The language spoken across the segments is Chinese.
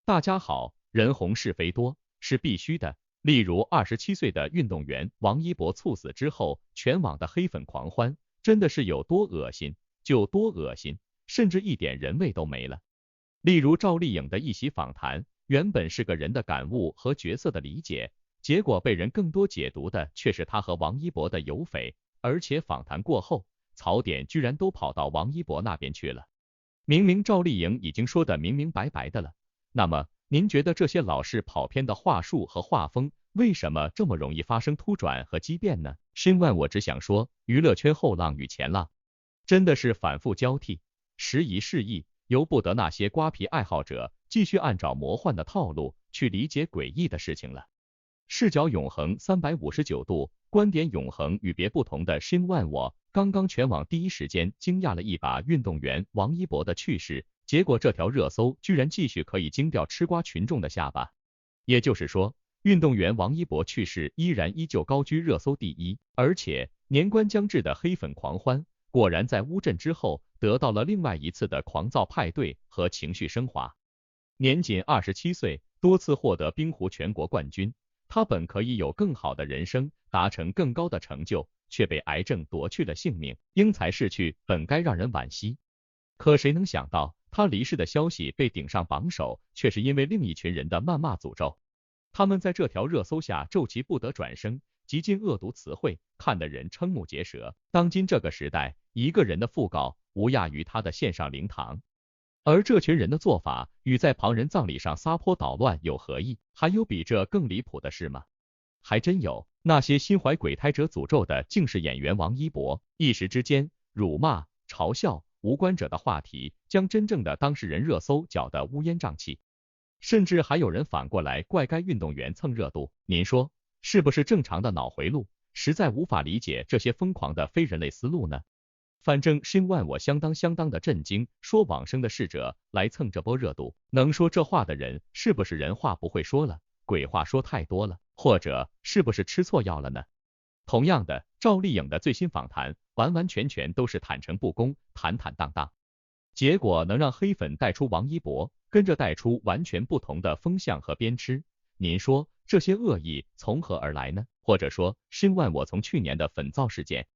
大家好，人红是非多是必须的。例如27岁的运动员王一博猝死之后，全网的黑粉狂欢，真的是有多恶心就多恶心，甚至一点人味都没了。例如赵丽颖的一席访谈，原本是个人的感悟和角色的理解，结果被人更多解读的却是她和王一博的有绯，而且访谈过后，槽点居然都跑到王一博那边去了。明明赵丽颖已经说得明明白白的了，那么您觉得这些老是跑偏的话术和画风，为什么这么容易发生突转和畸变呢？申万我只想说，娱乐圈后浪与前浪真的是反复交替，时移世易，由不得那些瓜皮爱好者继续按照魔幻的套路去理解诡异的事情了。视角永恒359度，观点永恒与别不同的申万我，刚刚全网第一时间惊讶了一把运动员王一博的去世，结果这条热搜居然继续可以惊掉吃瓜群众的下巴。也就是说，运动员王一博去世依旧高居热搜第一，而且年关将至的黑粉狂欢，果然在乌镇之后得到了另外一次的狂躁派对和情绪升华。年仅27岁，多次获得冰壶全国冠军，他本可以有更好的人生，达成更高的成就，却被癌症夺去了性命，英才逝去，本该让人惋惜。可谁能想到，他离世的消息被顶上榜首，却是因为另一群人的谩骂诅咒。他们在这条热搜下骤其不得转生，极尽恶毒词汇，看得人瞠目结舌。当今这个时代，一个人的讣告无亚于他的献上灵堂。而这群人的做法与在旁人葬礼上撒泼捣乱有何异？还有比这更离谱的事吗？还真有，那些心怀鬼胎者诅咒的竟是演员王一博。一时之间，辱骂、嘲笑无关者的话题将真正的当事人热搜搅得乌烟瘴气，甚至还有人反过来怪该运动员蹭热度。您说是不是正常的脑回路？实在无法理解这些疯狂的非人类思路呢。反正申万我相当的震惊，说往生的逝者来蹭这波热度，能说这话的人是不是人话不会说了，鬼话说太多了，或者是不是吃错药了呢？同样的，赵丽颖的最新访谈完全都是坦诚不公，坦坦荡荡，结果能让黑粉带出王一博，跟着带出完全不同的风向和鞭笞。您说这些恶意从何而来呢？或者说，申万我从去年的粉皂事件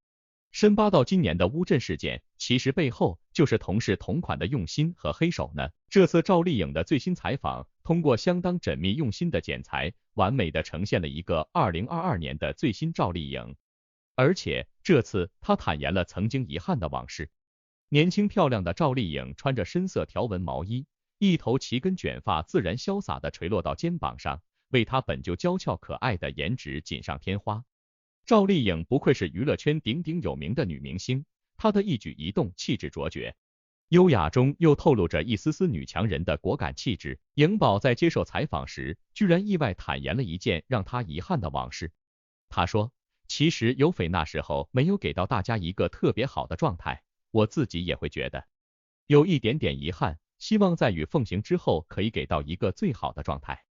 深扒到今年的乌镇事件，其实背后就是同事同款的用心和黑手呢。这次赵丽颖的最新采访，通过相当缜密用心的剪裁，完美的呈现了一个2022年的最新赵丽颖。而且这次她坦言了曾经遗憾的往事。年轻漂亮的赵丽颖穿着深色条纹毛衣，一头齐根卷发自然潇洒的垂落到肩膀上，为她本就娇俏可爱的颜值锦上添花。赵丽颖不愧是娱乐圈鼎鼎有名的女明星，她的一举一动气质卓绝，优雅中又透露着一丝丝女强人的果敢气质。颖宝在接受采访时，居然意外坦言了一件让她遗憾的往事。她说，其实有绯那时候没有给到大家一个特别好的状态，我自己也会觉得有一点点遗憾，希望在与奉行之后可以给到一个最好的状态。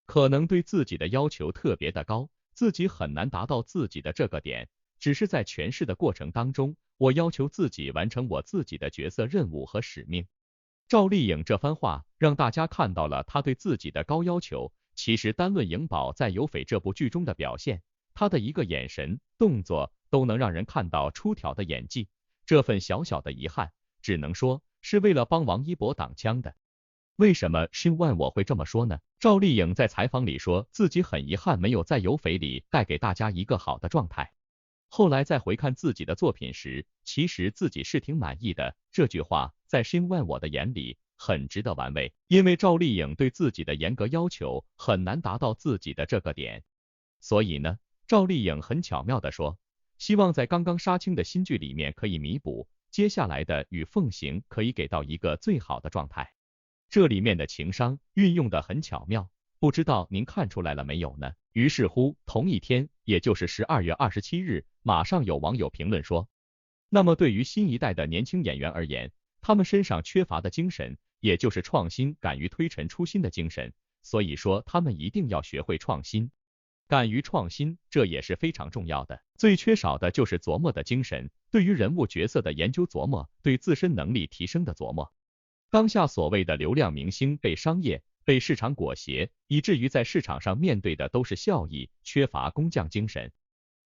可能对自己的要求特别的高，自己很难达到自己的这个点，只是在诠释的过程当中，我要求自己完成我自己的角色任务和使命。赵丽颖这番话让大家看到了她对自己的高要求。其实单论颖宝在有绯这部剧中的表现，她的一个眼神动作都能让人看到出挑的演技，这份小小的遗憾只能说是为了帮王一博挡枪的。为什么申万我会这么说呢？赵丽颖在采访里说自己很遗憾没有在有绯里带给大家一个好的状态，后来再回看自己的作品时，其实自己是挺满意的。这句话在申万我的眼里很值得玩味，因为赵丽颖对自己的严格要求很难达到自己的这个点，所以呢，赵丽颖很巧妙的说，希望在刚刚杀青的新剧里面可以弥补，接下来的与奉行可以给到一个最好的状态。这里面的情商运用的很巧妙，不知道您看出来了没有呢？于是乎，同一天，也就是12月27日，马上有网友评论说，那么对于新一代的年轻演员而言，他们身上缺乏的精神，也就是创新，敢于推陈出新的精神，所以说他们一定要学会创新。敢于创新，这也是非常重要的。最缺少的就是琢磨的精神，对于人物角色的研究琢磨，对自身能力提升的琢磨。当下所谓的流量明星被商业被市场裹挟，以至于在市场上面对的都是效益，缺乏工匠精神。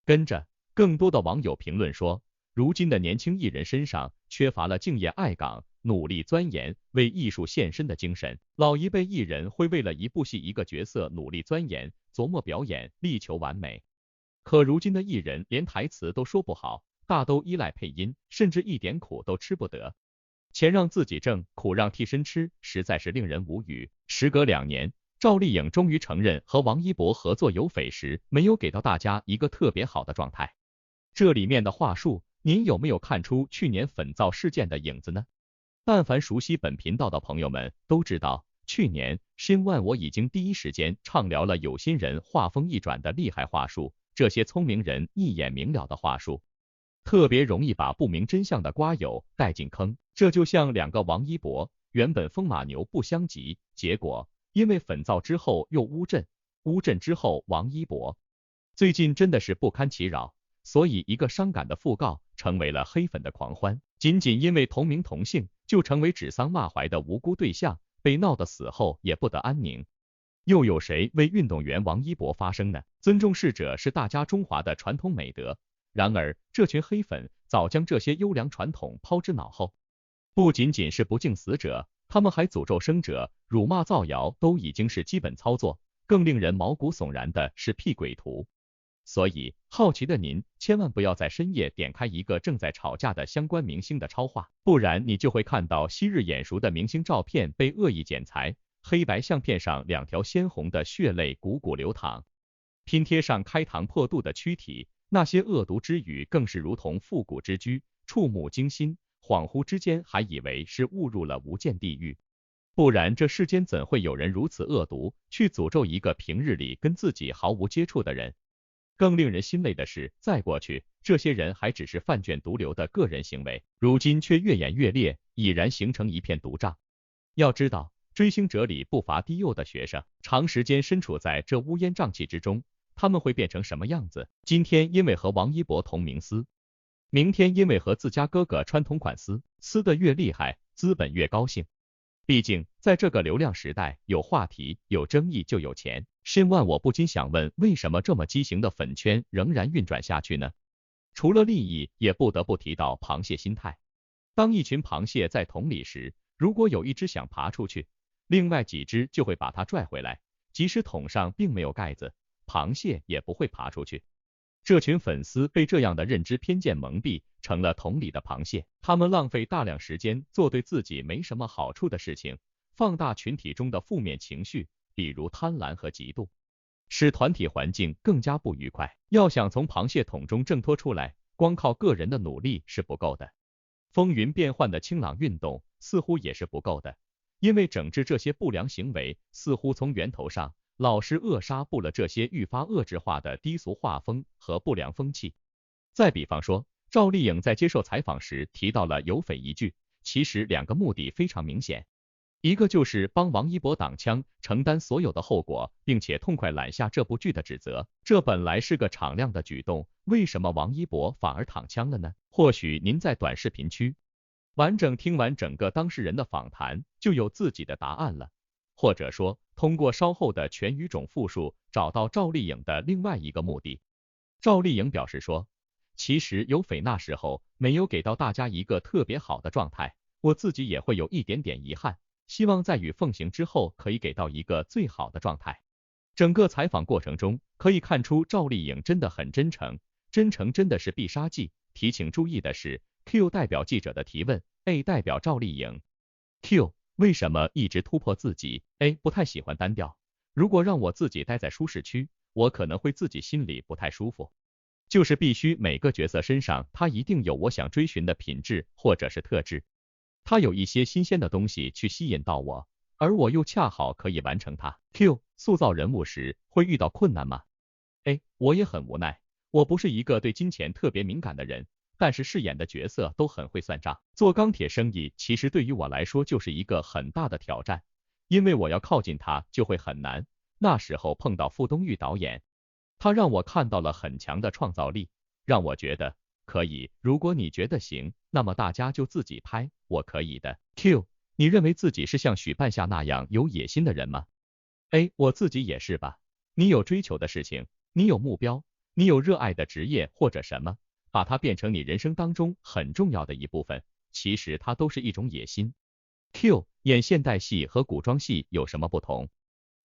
跟着，更多的网友评论说，如今的年轻艺人身上缺乏了敬业爱岗、努力钻研、为艺术献身的精神。老一辈艺人会为了一部戏一个角色努力钻研、琢磨表演，力求完美。可如今的艺人连台词都说不好，大都依赖配音，甚至一点苦都吃不得。钱让自己挣，苦让替身吃，实在是令人无语。时隔2年，赵丽颖终于承认和王一博合作有翡时，没有给到大家一个特别好的状态。这里面的话术，您有没有看出去年粉皂事件的影子呢？但凡熟悉本频道的朋友们都知道，去年新万我已经第一时间畅聊了有心人话锋一转的厉害话术，这些聪明人一眼明了的话术，特别容易把不明真相的瓜友带进坑。这就像2个王一博，原本风马牛不相及，结果因为粉皂之后又乌镇，乌镇之后王一博，最近真的是不堪其扰，所以一个伤感的讣告成为了黑粉的狂欢。仅仅因为同名同姓，就成为指桑骂槐的无辜对象，被闹得死后也不得安宁。又有谁为运动员王一博发声呢？尊重逝者是大家中华的传统美德，然而这群黑粉早将这些优良传统抛之脑后。不仅仅是不敬死者，他们还诅咒生者，辱骂造谣都已经是基本操作，更令人毛骨悚然的是辟鬼图。所以好奇的您千万不要在深夜点开一个正在吵架的相关明星的超话，不然你就会看到昔日眼熟的明星照片被恶意剪裁，黑白相片上2条鲜红的血泪汩汩流淌，拼贴上开膛破肚的躯体，那些恶毒之语更是如同复古之居，触目惊心，恍惚之间还以为是误入了无间地狱。不然这世间怎会有人如此恶毒，去诅咒一个平日里跟自己毫无接触的人？更令人心累的是，再过去，这些人还只是饭圈毒瘤的个人行为，如今却越演越烈，已然形成一片毒瘴。要知道，追星者里不乏低幼的学生，长时间身处在这乌烟瘴气之中，他们会变成什么样子？今天因为和王一博同名撕，明天因为和自家哥哥穿同款撕，撕得越厉害，资本越高兴。毕竟在这个流量时代，有话题有争议就有钱。申万我不禁想问，为什么这么畸形的粉圈仍然运转下去呢？除了利益，也不得不提到螃蟹心态。当一群螃蟹在桶里时，如果有一只想爬出去，另外几只就会把它拽回来，即使桶上并没有盖子，螃蟹也不会爬出去。这群粉丝被这样的认知偏见蒙蔽，成了桶里的螃蟹。他们浪费大量时间做对自己没什么好处的事情，放大群体中的负面情绪，比如贪婪和嫉妒，使团体环境更加不愉快。要想从螃蟹桶中挣脱出来，光靠个人的努力是不够的。风云变幻的清朗运动似乎也是不够的，因为整治这些不良行为，似乎从源头上老是扼杀不了这些愈发恶质化的低俗画风和不良风气。再比方说，赵丽颖在接受采访时提到了有匪一句，其实2个目的非常明显，一个就是帮王一博挡枪，承担所有的后果，并且痛快揽下这部剧的指责。这本来是个敞亮的举动，为什么王一博反而躺枪了呢？或许您在短视频区完整听完整个当事人的访谈，就有自己的答案了。或者说，通过稍后的全语种复述，找到赵丽颖的另外一个目的。赵丽颖表示说，其实有匪那时候没有给到大家一个特别好的状态，我自己也会有一点点遗憾，希望在与奉行之后可以给到一个最好的状态。整个采访过程中可以看出赵丽颖真的很真诚，真诚真的是必杀技。提请注意的是 Q 代表记者的提问 ，A 代表赵丽颖。Q 为什么一直突破自己 ？A 不太喜欢单调，如果让我自己待在舒适区，我可能会自己心里不太舒服。就是必须每个角色身上他一定有我想追寻的品质或者是特质，他有一些新鲜的东西去吸引到我，而我又恰好可以完成它。Q 塑造人物时会遇到困难吗？ A 我也很无奈，我不是一个对金钱特别敏感的人，但是饰演的角色都很会算账。做钢铁生意其实对于我来说就是一个很大的挑战，因为我要靠近他就会很难。那时候碰到傅东玉导演，他让我看到了很强的创造力，让我觉得可以，如果你觉得行，那么大家就自己拍，我可以的。Q 你认为自己是像许半夏那样有野心的人吗？我自己也是吧。你有追求的事情，你有目标，你有热爱的职业或者什么，把它变成你人生当中很重要的一部分，其实它都是一种野心。Q， 演现代戏和古装戏有什么不同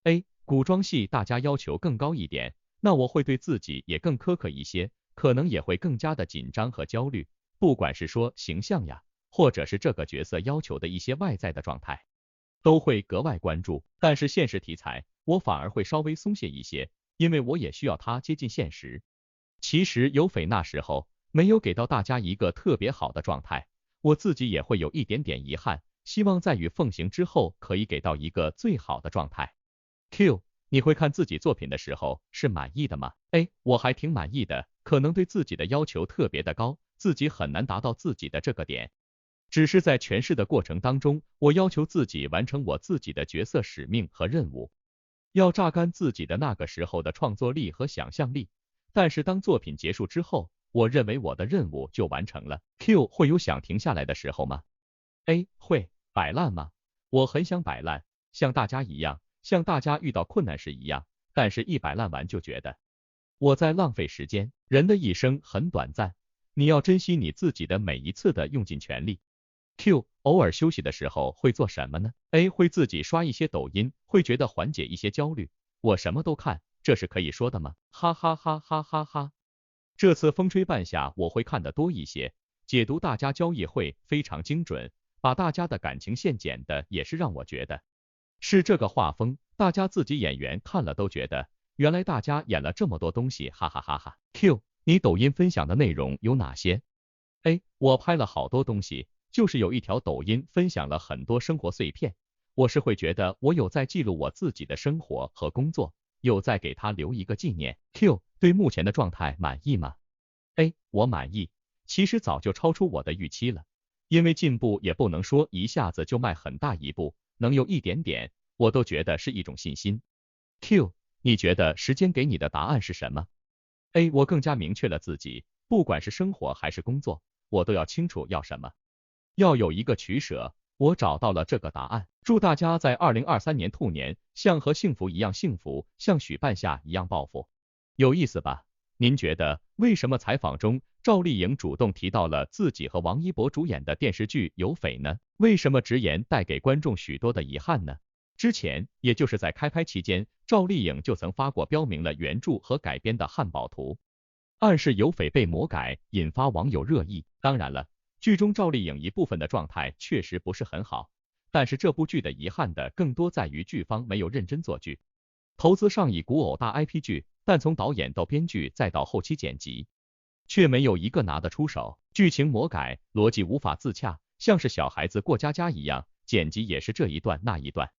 ？A， 古装戏大家要求更高一点，那我会对自己也更苛刻一些，可能也会更加的紧张和焦虑，不管是说形象呀，或者是这个角色要求的一些外在的状态，都会格外关注。但是现实题材，我反而会稍微松懈一些，因为我也需要它接近现实。其实有匪那时候没有给到大家一个特别好的状态，我自己也会有一点点遗憾，希望在与奉行之后可以给到一个最好的状态。Q， 你会看自己作品的时候是满意的吗？我还挺满意的，可能对自己的要求特别的高，自己很难达到自己的这个点。只是在诠释的过程当中，我要求自己完成我自己的角色使命和任务，要榨干自己的那个时候的创作力和想象力。但是当作品结束之后，我认为我的任务就完成了。Q， 会有想停下来的时候吗？会。摆烂吗？我很想摆烂，像大家一样，像大家遇到困难时一样，但是一摆烂完就觉得我在浪费时间。人的一生很短暂，你要珍惜你自己的每一次的用尽全力。Q， 偶尔休息的时候会做什么呢？会自己刷一些抖音，会觉得缓解一些焦虑。我什么都看，这是可以说的吗？哈哈哈哈哈哈。这次风吹半夏我会看得多一些，解读大家交易会非常精准，把大家的感情线剪的也是让我觉得是这个画风，大家自己演员看了都觉得原来大家演了这么多东西，哈哈哈哈。Q， 你抖音分享的内容有哪些？我拍了好多东西，就是有一条抖音分享了很多生活碎片，我是会觉得我有在记录我自己的生活和工作，有在给他留一个纪念。Q， 对目前的状态满意吗？我满意，其实早就超出我的预期了，因为进步也不能说一下子就迈很大一步，能有一点点，我都觉得是一种信心。Q， 你觉得时间给你的答案是什么？我更加明确了自己，不管是生活还是工作，我都要清楚要什么，要有一个取舍，我找到了这个答案。祝大家在2023年兔年，像和幸福一样幸福，像许半夏一样暴富。有意思吧？您觉得为什么采访中赵丽颖主动提到了自己和王一博主演的电视剧有匪呢？为什么直言带给观众许多的遗憾呢？之前，也就是在开拍期间，赵丽颖就曾发过标明了原著和改编的汉堡图，暗示有匪被魔改，引发网友热议。当然了，剧中赵丽颖一部分的状态确实不是很好，但是这部剧的遗憾的更多在于剧方没有认真做剧。投资上亿古偶大 IP 剧，但从导演到编剧再到后期剪辑，却没有一个拿得出手，剧情魔改，逻辑无法自洽，像是小孩子过家家一样，剪辑也是这一段那一段，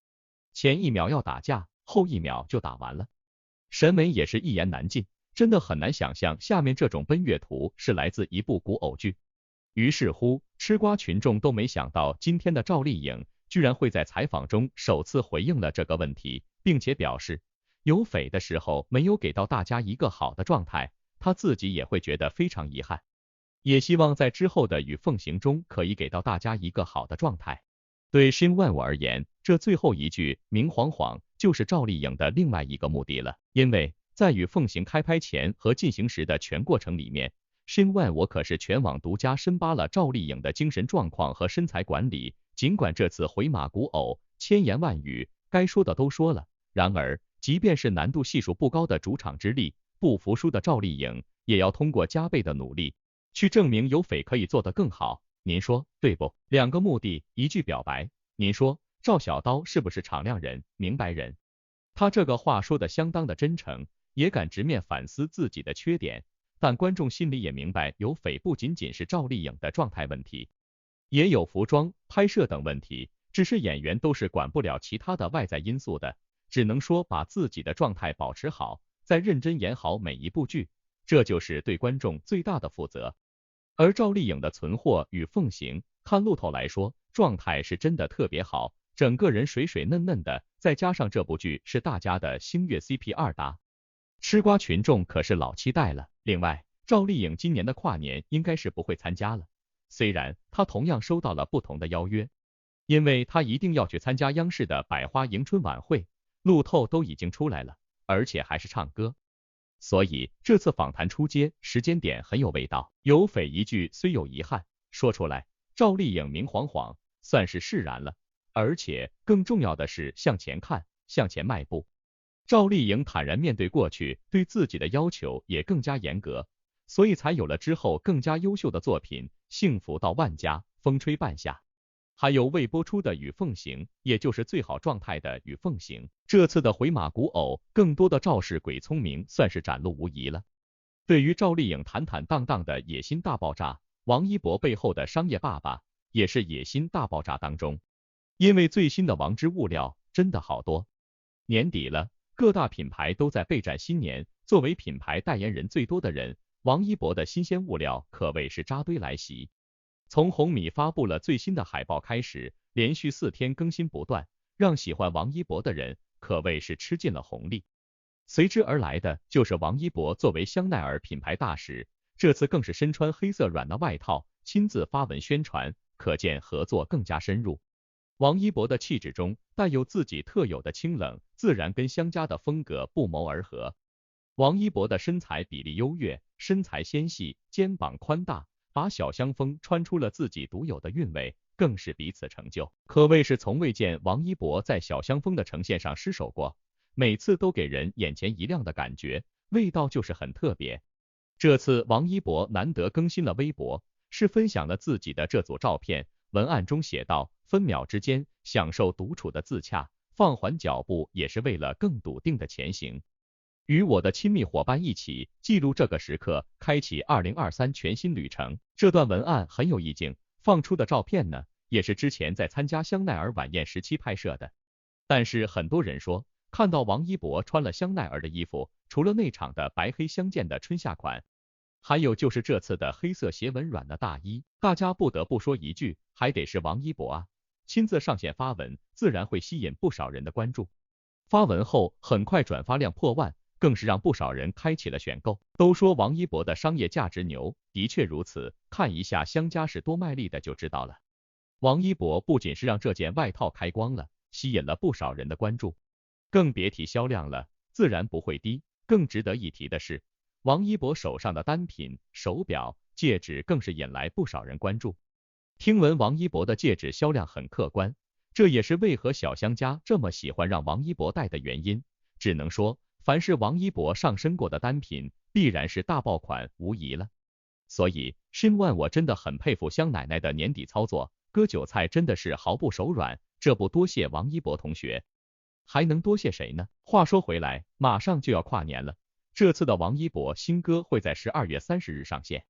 前一秒要打架，后一秒就打完了，审美也是一言难尽，真的很难想象下面这种奔月图是来自一部古偶剧。于是乎，吃瓜群众都没想到今天的赵丽颖居然会在采访中首次回应了这个问题，并且表示有匪的时候没有给到大家一个好的状态，他自己也会觉得非常遗憾，也希望在之后的与奉行中可以给到大家一个好的状态。对申万我而言，这最后一句明晃晃就是赵丽颖的另外一个目的了，因为在与奉行开拍前和进行时的全过程里面，申万我可是全网独家深扒了赵丽颖的精神状况和身材管理，尽管这次回马古偶千言万语，该说的都说了，然而即便是难度系数不高的主场之力，不服输的赵丽颖也要通过加倍的努力去证明有匪可以做得更好，您说对不？两个目的，一句表白，您说赵小刀是不是敞亮人、明白人？他这个话说的相当的真诚，也敢直面反思自己的缺点，但观众心里也明白有匪不仅仅是赵丽颖的状态问题，也有服装、拍摄等问题，只是演员都是管不了其他的外在因素的，只能说把自己的状态保持好，再认真演好每一部剧，这就是对观众最大的负责。而赵丽颖的存货与奉行，看路头来说，状态是真的特别好，整个人水水嫩嫩的，再加上这部剧是大家的星月 CP 二搭，吃瓜群众可是老期待了。另外，赵丽颖今年的跨年应该是不会参加了，虽然她同样收到了不同的邀约，因为她一定要去参加央视的百花迎春晚会，路透都已经出来了，而且还是唱歌。所以这次访谈出街时间点很有味道。有匪一句虽有遗憾，说出来，赵丽颖明晃晃，算是释然了。而且更重要的是向前看，向前迈步。赵丽颖坦然面对过去，对自己的要求也更加严格，所以才有了之后更加优秀的作品《幸福到万家》《风吹半夏》。还有未播出的《与凤行》，也就是最好状态的《与凤行》。这次的回马古偶，更多的赵氏鬼聪明算是展露无遗了。对于赵丽颖坦坦荡荡的野心大爆炸，王一博背后的商业爸爸也是野心大爆炸当中。因为最新的王之物料真的好多，年底了，各大品牌都在备战新年。作为品牌代言人最多的人，王一博的新鲜物料可谓是扎堆来袭。从红米发布了最新的海报开始，连续4天更新不断，让喜欢王一博的人可谓是吃尽了红利。随之而来的就是王一博作为香奈儿品牌大使，这次更是身穿黑色软的外套，亲自发文宣传，可见合作更加深入。王一博的气质中带有自己特有的清冷，自然跟香家的风格不谋而合。王一博的身材比例优越，身材纤细，肩膀宽大，把小香风穿出了自己独有的韵味，更是彼此成就。可谓是从未见王一博在小香风的呈现上失手过，每次都给人眼前一亮的感觉，味道就是很特别。这次王一博难得更新了微博，是分享了自己的这组照片，文案中写道：分秒之间享受独处的自洽，放缓脚步也是为了更笃定的前行。与我的亲密伙伴一起记录这个时刻，开启2023全新旅程。这段文案很有意境，放出的照片呢，也是之前在参加香奈儿晚宴时期拍摄的。但是很多人说，看到王一博穿了香奈儿的衣服，除了那场的白黑相间的春夏款，还有就是这次的黑色斜纹软的大衣，大家不得不说一句，还得是王一博啊，亲自上线发文，自然会吸引不少人的关注。发文后很快转发量破万，更是让不少人开启了选购。都说王一博的商业价值牛，的确如此，看一下香家是多卖力的就知道了。王一博不仅是让这件外套开光了，吸引了不少人的关注，更别提销量了，自然不会低。更值得一提的是，王一博手上的单品、手表、戒指更是引来不少人关注。听闻王一博的戒指销量很可观，这也是为何小香家这么喜欢让王一博戴的原因。只能说，凡是王一博上身过的单品，必然是大爆款无疑了。所以Shin1我真的很佩服香奶奶的年底操作，割韭菜真的是毫不手软，这不多谢王一博同学，还能多谢谁呢？话说回来，马上就要跨年了，这次的王一博新歌会在12月30日上线，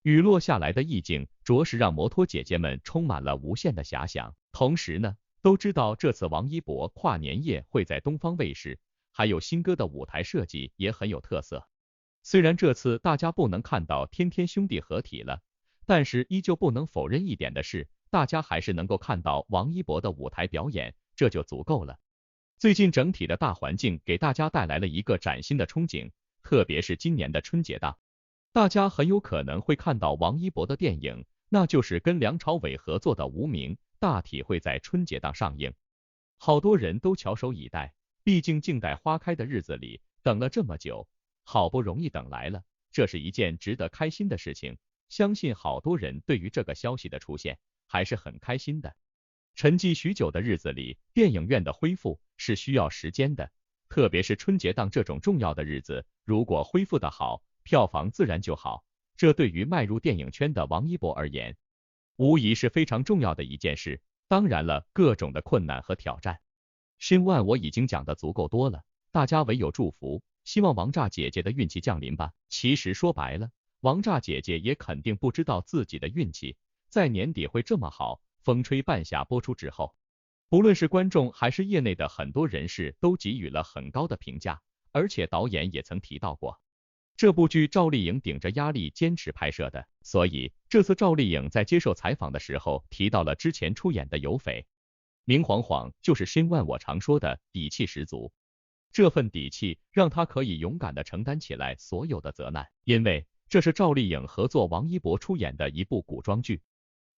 雨落下来的意境着实让摩托姐姐们充满了无限的遐想。同时呢，都知道这次王一博跨年夜会在东方卫视，还有新歌的舞台设计也很有特色。虽然这次大家不能看到天天兄弟合体了，但是依旧不能否认一点的是，大家还是能够看到王一博的舞台表演，这就足够了。最近整体的大环境给大家带来了一个崭新的憧憬，特别是今年的春节档，大家很有可能会看到王一博的电影，那就是跟梁朝伟合作的《无名》，大体会在春节档上映。好多人都翘首以待，毕竟静待花开的日子里等了这么久，好不容易等来了，这是一件值得开心的事情。相信好多人对于这个消息的出现还是很开心的。沉寂许久的日子里，电影院的恢复是需要时间的，特别是春节档这种重要的日子，如果恢复的好，票房自然就好。这对于迈入电影圈的王一博而言，无疑是非常重要的一件事。当然了，各种的困难和挑战，Shin1我已经讲的足够多了，大家唯有祝福，希望王炸姐姐的运气降临吧。其实说白了，王炸姐姐也肯定不知道自己的运气在年底会这么好。风吹半夏播出之后，不论是观众还是业内的很多人士都给予了很高的评价，而且导演也曾提到过，这部剧赵丽颖顶着压力坚持拍摄的，所以这次赵丽颖在接受采访的时候提到了之前出演的有匪，明晃晃就是 Shin1我常说的底气十足。这份底气让她可以勇敢地承担起来所有的责难，因为这是赵丽颖合作王一博出演的一部古装剧。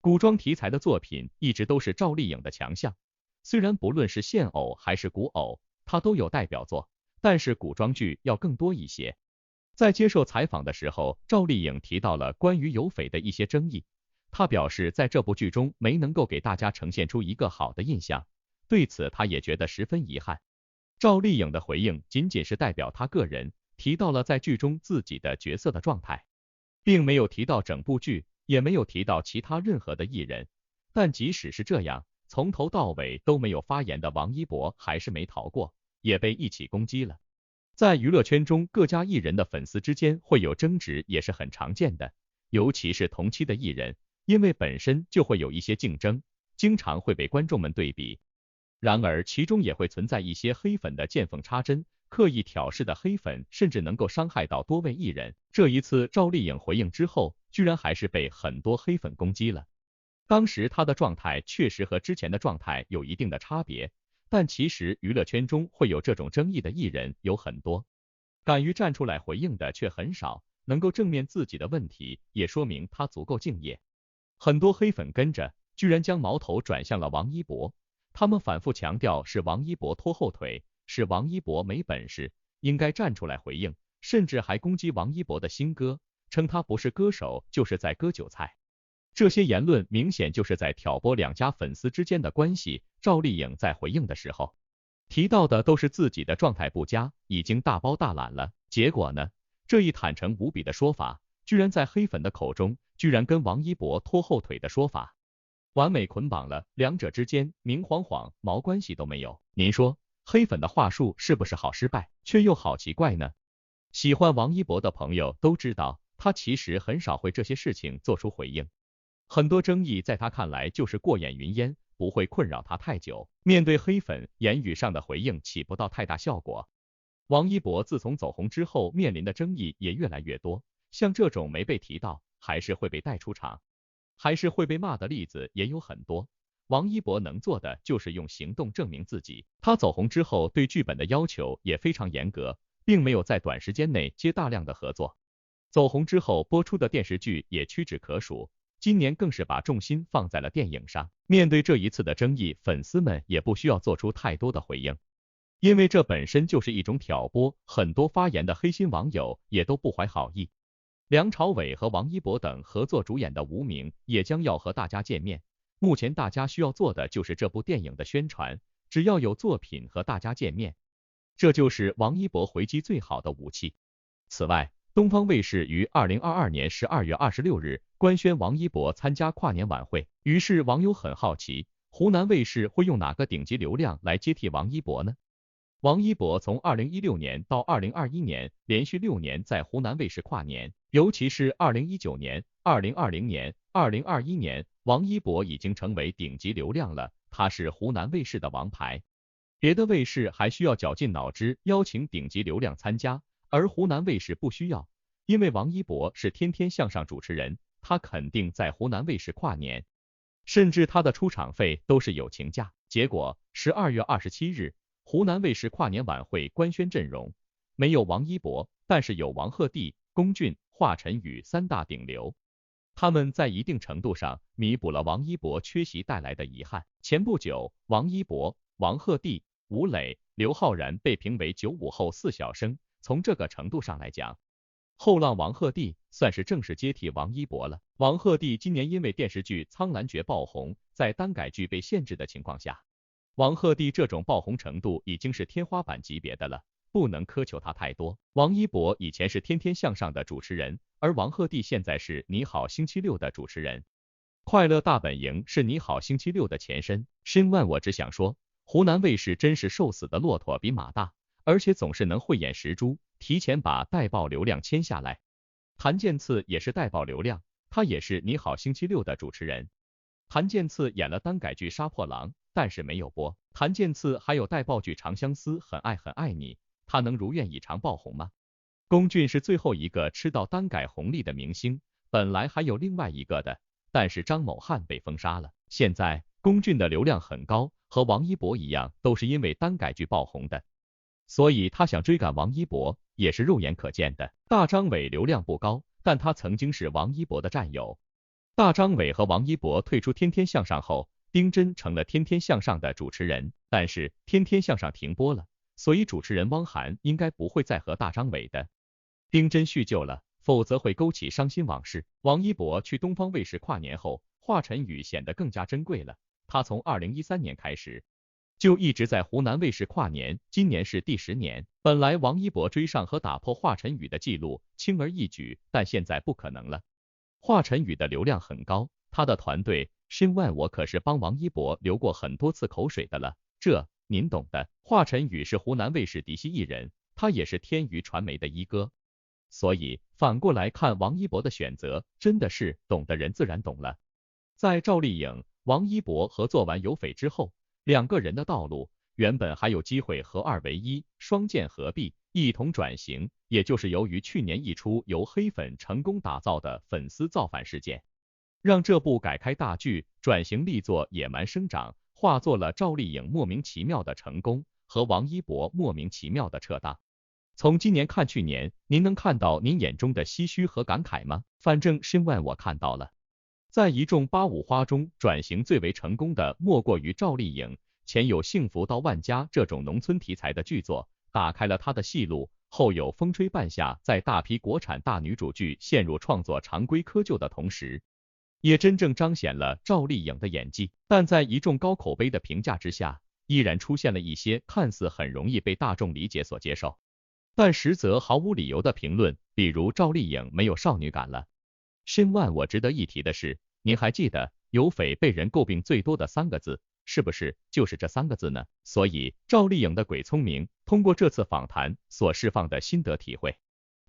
古装题材的作品一直都是赵丽颖的强项，虽然不论是现偶还是古偶，他都有代表作，但是古装剧要更多一些。在接受采访的时候，赵丽颖提到了关于有翡的一些争议，她表示在这部剧中没能够给大家呈现出一个好的印象，对此她也觉得十分遗憾。赵丽颖的回应仅仅是代表她个人，提到了在剧中自己的角色的状态，并没有提到整部剧，也没有提到其他任何的艺人。但即使是这样，从头到尾都没有发言的王一博还是没逃过，也被一起攻击了。在娱乐圈中，各家艺人的粉丝之间会有争执也是很常见的，尤其是同期的艺人，因为本身就会有一些竞争，经常会被观众们对比。然而其中也会存在一些黑粉的见缝插针，刻意挑事的黑粉甚至能够伤害到多位艺人。这一次赵丽颖回应之后，居然还是被很多黑粉攻击了。当时她的状态确实和之前的状态有一定的差别，但其实娱乐圈中会有这种争议的艺人有很多，敢于站出来回应的却很少，能够正面自己的问题，也说明他足够敬业。很多黑粉跟着，居然将矛头转向了王一博，他们反复强调是王一博拖后腿，是王一博没本事，应该站出来回应，甚至还攻击王一博的新歌，称他不是歌手就是在割韭菜。这些言论明显就是在挑拨两家粉丝之间的关系。赵丽颖在回应的时候提到的都是自己的状态不佳，已经大包大揽了。结果呢，这一坦诚无比的说法，居然在黑粉的口中，居然跟王一博拖后腿的说法完美捆绑了，两者之间明晃晃毛关系都没有。您说黑粉的话术是不是好失败，却又好奇怪呢？喜欢王一博的朋友都知道，他其实很少会这些事情做出回应。很多争议在他看来就是过眼云烟，不会困扰他太久。面对黑粉，言语上的回应起不到太大效果。王一博自从走红之后，面临的争议也越来越多，像这种没被提到，还是会被带出场，还是会被骂的例子也有很多。王一博能做的就是用行动证明自己。他走红之后，对剧本的要求也非常严格，并没有在短时间内接大量的合作。走红之后播出的电视剧也屈指可数。今年更是把重心放在了电影上。面对这一次的争议，粉丝们也不需要做出太多的回应，因为这本身就是一种挑拨，很多发言的黑心网友也都不怀好意。梁朝伟和王一博等合作主演的《无名》也将要和大家见面，目前大家需要做的就是这部电影的宣传，只要有作品和大家见面，这就是王一博回击最好的武器。此外，东方卫视于2022年12月26日官宣王一博参加跨年晚会，于是网友很好奇，湖南卫视会用哪个顶级流量来接替王一博呢？王一博从2016年到2021年连续6年在湖南卫视跨年，尤其是2019年、2020年、2021年，王一博已经成为顶级流量了，他是湖南卫视的王牌。别的卫视还需要绞尽脑汁邀请顶级流量参加，而湖南卫视不需要，因为王一博是天天向上主持人，他肯定在湖南卫视跨年，甚至他的出场费都是友情价。结果12月27日，湖南卫视跨年晚会官宣阵容，没有王一博，但是有王鹤棣、龚俊、华晨宇3大顶流，他们在一定程度上弥补了王一博缺席带来的遗憾。前不久，王一博、王鹤棣、吴磊、刘昊然被评为95后4小生，从这个程度上来讲，后浪王鹤棣算是正式接替王一博了。王鹤棣今年因为电视剧《苍兰诀》爆红，在单改剧被限制的情况下，王鹤棣这种爆红程度已经是天花板级别的了，不能苛求他太多。王一博以前是天天向上的主持人，而王鹤棣现在是你好星期六的主持人。快乐大本营是你好星期六的前身。申万我只想说，湖南卫视真是瘦死的骆驼比马大，而且总是能慧眼识珠，提前把带爆流量签下来。谭健次也是带爆流量，他也是你好星期六的主持人。谭健次演了单改剧《杀破狼》，但是没有播。谭健次还有带爆剧《长相思》很爱很爱你，他能如愿以偿爆红吗？龚俊是最后一个吃到单改红利的明星，本来还有另外一个的，但是张某汉被封杀了。现在龚俊的流量很高，和王一博一样，都是因为单改剧爆红的，所以他想追赶王一博也是肉眼可见的。大张伟流量不高，但他曾经是王一博的战友。大张伟和王一博退出天天向上后，丁真成了天天向上的主持人，但是天天向上停播了，所以主持人汪涵应该不会再和大张伟的丁真叙旧了，否则会勾起伤心往事。王一博去东方卫视跨年后，华晨宇显得更加珍贵了。他从2013年开始就一直在湖南卫视跨年，今年是第10年。本来王一博追上和打破华晨宇的记录轻而易举，但现在不可能了。华晨宇的流量很高，他的团队申万我可是帮王一博流过很多次口水的了，这您懂的。华晨宇是湖南卫视嫡系艺人，他也是天娱传媒的一哥，所以反过来看王一博的选择，真的是懂的人自然懂了。在赵丽颖、王一博合作完有匪之后，两个人的道路原本还有机会合二为一，双剑合璧，一同转型，也就是由于去年一出由黑粉成功打造的粉丝造反事件，让这部改开大剧转型力作《野蛮生长》化作了赵丽颖莫名其妙的成功和王一博莫名其妙的撤档。从今年看去年，您能看到您眼中的唏嘘和感慨吗？反正申万我看到了。在一众85花中，转型最为成功的莫过于赵丽颖，前有幸福到万家这种农村题材的剧作，打开了她的戏路，后有风吹半夏在大批国产大女主剧陷入创作常规窠臼的同时，也真正彰显了赵丽颖的演技。但在一众高口碑的评价之下，依然出现了一些看似很容易被大众理解所接受，但实则毫无理由的评论，比如赵丽颖没有少女感了。申万我值得一提的是，您还记得有匪被人诟病最多的3个字，是不是就是这3个字呢？所以赵丽颖的鬼聪明，通过这次访谈所释放的心得体会，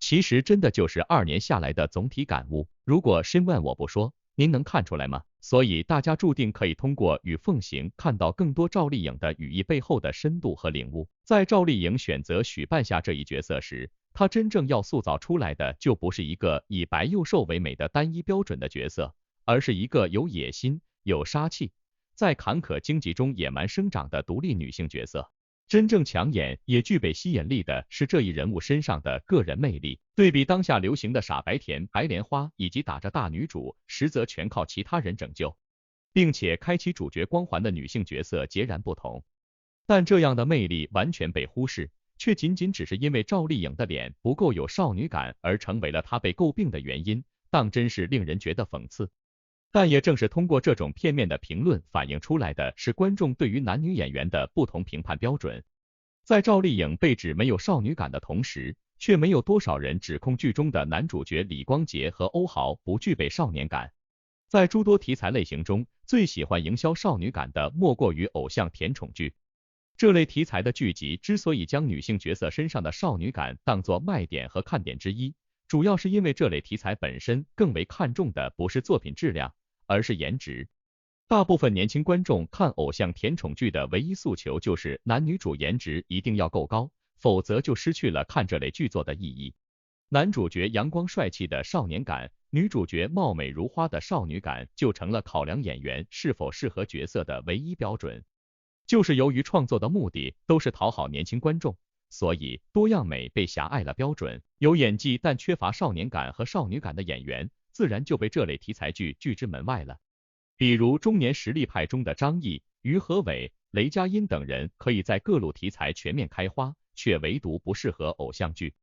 其实真的就是2年下来的总体感悟。如果申万我不说，您能看出来吗？所以大家注定可以通过与凤行看到更多赵丽颖的语义背后的深度和领悟。在赵丽颖选择许半夏这一角色时，她真正要塑造出来的就不是一个以白幼瘦为美的单一标准的角色，而是一个有野心、有杀气，在坎坷经济中野蛮生长的独立女性角色。真正抢眼也具备吸引力的是这一人物身上的个人魅力。对比当下流行的傻白甜、白莲花以及打着大女主，实则全靠其他人拯救，并且开启主角光环的女性角色截然不同。但这样的魅力完全被忽视，却仅仅只是因为赵丽颖的脸不够有少女感而成为了她被诟病的原因，当真是令人觉得讽刺。但也正是通过这种片面的评论反映出来的是观众对于男女演员的不同评判标准。在赵丽颖被指没有少女感的同时，却没有多少人指控剧中的男主角李光洁和欧豪不具备少年感。在诸多题材类型中，最喜欢营销少女感的莫过于偶像甜宠剧。这类题材的剧集之所以将女性角色身上的少女感当作卖点和看点之一，主要是因为这类题材本身更为看重的不是作品质量，而是颜值。大部分年轻观众看偶像甜宠剧的唯一诉求就是男女主颜值一定要够高，否则就失去了看这类剧作的意义。男主角阳光帅气的少年感，女主角貌美如花的少女感，就成了考量演员是否适合角色的唯一标准。就是由于创作的目的都是讨好年轻观众，所以多样美被狭隘了标准，有演技但缺乏少年感和少女感的演员，自然就被这类题材剧拒之门外了。比如中年实力派中的张译、于和伟、雷佳音等人，可以在各路题材全面开花，却唯独不适合偶像剧。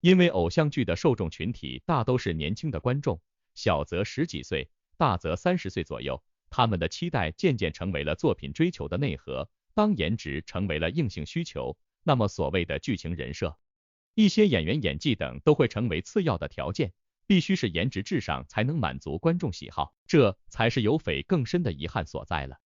因为偶像剧的受众群体大都是年轻的观众，小则10几岁，大则30岁左右，他们的期待渐渐成为了作品追求的内核。当颜值成为了硬性需求，那么所谓的剧情人设、一些演员演技等都会成为次要的条件，必须是颜值至上才能满足观众喜好，这才是有匪更深的遗憾所在了，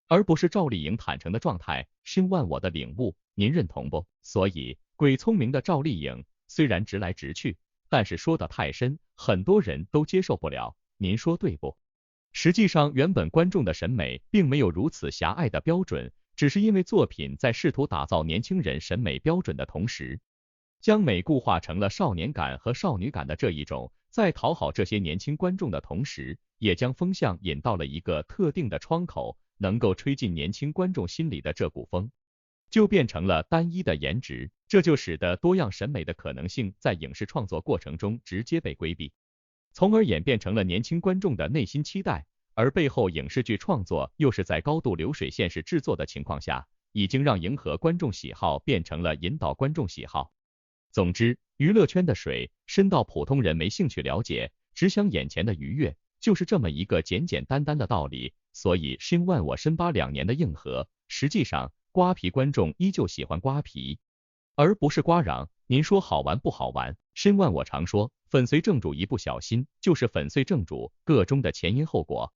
而不是赵丽颖坦诚的状态。申万我的领悟，您认同不？所以鬼聪明的赵丽颖虽然直来直去，但是说得太深，很多人都接受不了，您说对不？实际上原本观众的审美并没有如此狭隘的标准，只是因为作品在试图打造年轻人审美标准的同时，将美固化成了少年感和少女感的这一种，在讨好这些年轻观众的同时，也将风向引到了一个特定的窗口，能够吹进年轻观众心里的这股风，就变成了单一的颜值，这就使得多样审美的可能性在影视创作过程中直接被规避，从而演变成了年轻观众的内心期待。而背后影视剧创作又是在高度流水线式制作的情况下，已经让迎合观众喜好变成了引导观众喜好。总之，娱乐圈的水深到普通人没兴趣了解，只想眼前的愉悦，就是这么一个简简单单的道理。所以申万我深扒2年的硬核，实际上瓜皮观众依旧喜欢瓜皮，而不是瓜瓤。您说好玩不好玩？申万我常说，粉碎正主一不小心就是粉碎正主个中的前因后果。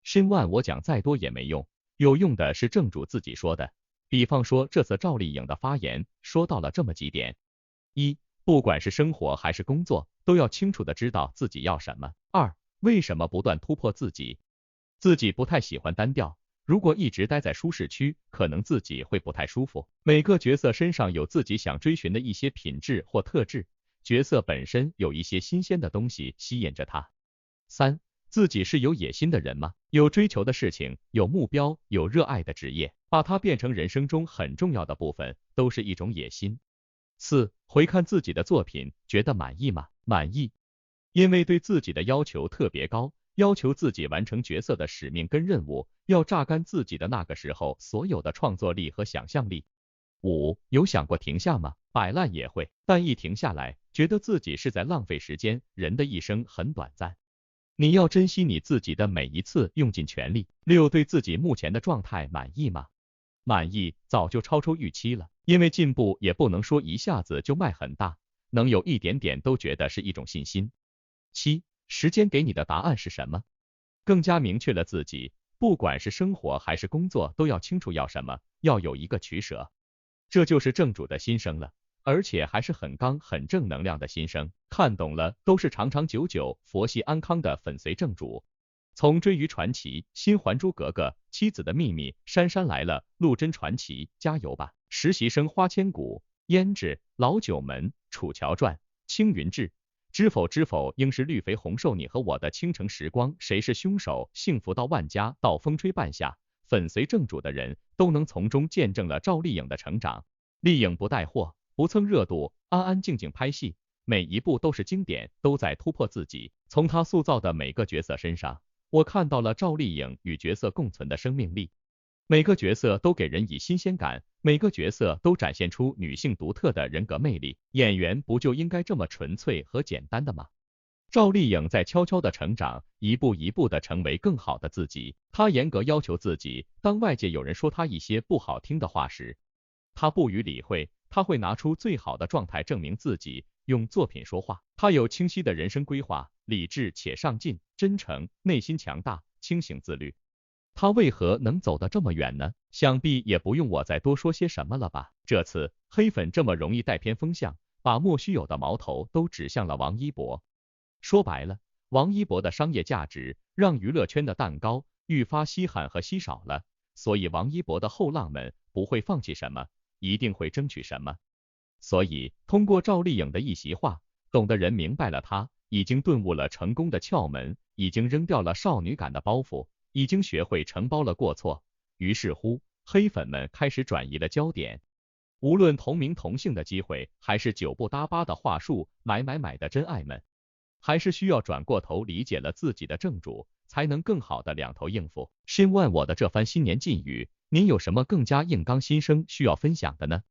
申万我讲再多也没用，有用的是正主自己说的。比方说这次赵丽颖的发言，说到了这么几点：一，不管是生活还是工作，都要清楚的知道自己要什么。二，为什么不断突破自己？自己不太喜欢单调，如果一直待在舒适区，可能自己会不太舒服。每个角色身上有自己想追寻的一些品质或特质，角色本身有一些新鲜的东西吸引着他。三，自己是有野心的人吗？有追求的事情，有目标，有热爱的职业，把它变成人生中很重要的部分，都是一种野心。四，回看自己的作品，觉得满意吗？满意，因为对自己的要求特别高，要求自己完成角色的使命跟任务，要榨干自己的那个时候所有的创作力和想象力。五，有想过停下吗？摆烂也会，但一停下来，觉得自己是在浪费时间，人的一生很短暂，你要珍惜你自己的每一次，用尽全力。六，对自己目前的状态满意吗？满意，早就超出预期了，因为进步也不能说一下子就迈很大，能有一点点都觉得是一种信心。七，时间给你的答案是什么？更加明确了自己，不管是生活还是工作，都要清楚要什么，要有一个取舍。这就是正主的心声了，而且还是很刚很正能量的心声，看懂了都是长长久久佛系安康的粉随正主。从追鱼传奇、新还珠格格、妻子的秘密、姗姗来了、陆贞传奇、加油吧、实习生花千骨、胭脂、老九门、楚乔传、青云志、知否知否应是绿肥红瘦，你和我的倾城时光，谁是凶手？幸福到万家，到风吹半夏。粉随正主的人都能从中见证了赵丽颖的成长。丽颖不带货，不蹭热度，安安静静拍戏，每一部都是经典，都在突破自己。从她塑造的每个角色身上，我看到了赵丽颖与角色共存的生命力。每个角色都给人以新鲜感，每个角色都展现出女性独特的人格魅力。演员不就应该这么纯粹和简单的吗？赵丽颖在悄悄的成长，一步一步的成为更好的自己。她严格要求自己，当外界有人说她一些不好听的话时，她不予理会，她会拿出最好的状态证明自己，用作品说话。她有清晰的人生规划，理智且上进，真诚，内心强大，清醒自律。他为何能走得这么远呢？想必也不用我再多说些什么了吧。这次黑粉这么容易带偏风向，把莫须有的矛头都指向了王一博。说白了，王一博的商业价值让娱乐圈的蛋糕愈发稀罕和稀少了，所以王一博的后浪们不会放弃什么，一定会争取什么。所以通过赵丽颖的一席话，懂的人明白了，她已经顿悟了成功的窍门，已经扔掉了少女感的包袱，已经学会承包了过错。于是乎，黑粉们开始转移了焦点。无论同名同姓的机会，还是9不搭8的话术，买的真爱们，还是需要转过头理解了自己的正主，才能更好的两头应付。深万我的这番新年禁语，您有什么更加硬刚心声需要分享的呢？